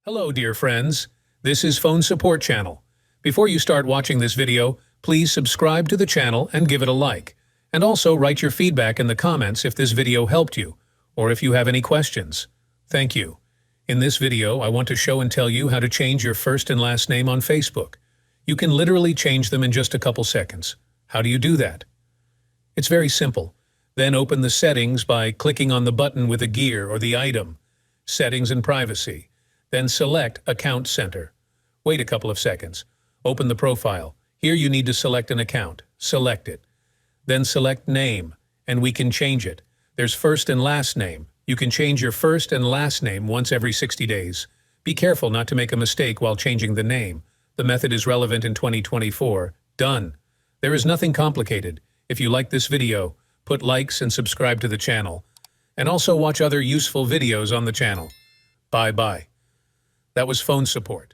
Hello, dear friends. This is Phone Support Channel. Before you start watching this video, please subscribe to the channel and give it a like. And also write your feedback in the comments if this video helped you, or if you have any questions. Thank you. In this video, I want to show and tell you how to change your first and last name on Facebook. You can literally change them in just a couple seconds. How do you do that? It's very simple. Then open the settings by clicking on the button with the gear or the item, Settings and Privacy. Then select Account Center. Wait a couple of seconds. Open the profile. Here you need to select an account. Select it. Then select Name, and we can change it. There's first and last name. You can change your first and last name once every 60 days. Be careful not to make a mistake while changing the name. The method is relevant in 2024. Done. There is nothing complicated. If you like this video, put likes and subscribe to the channel. And also watch other useful videos on the channel. Bye-bye. That was Phone Support.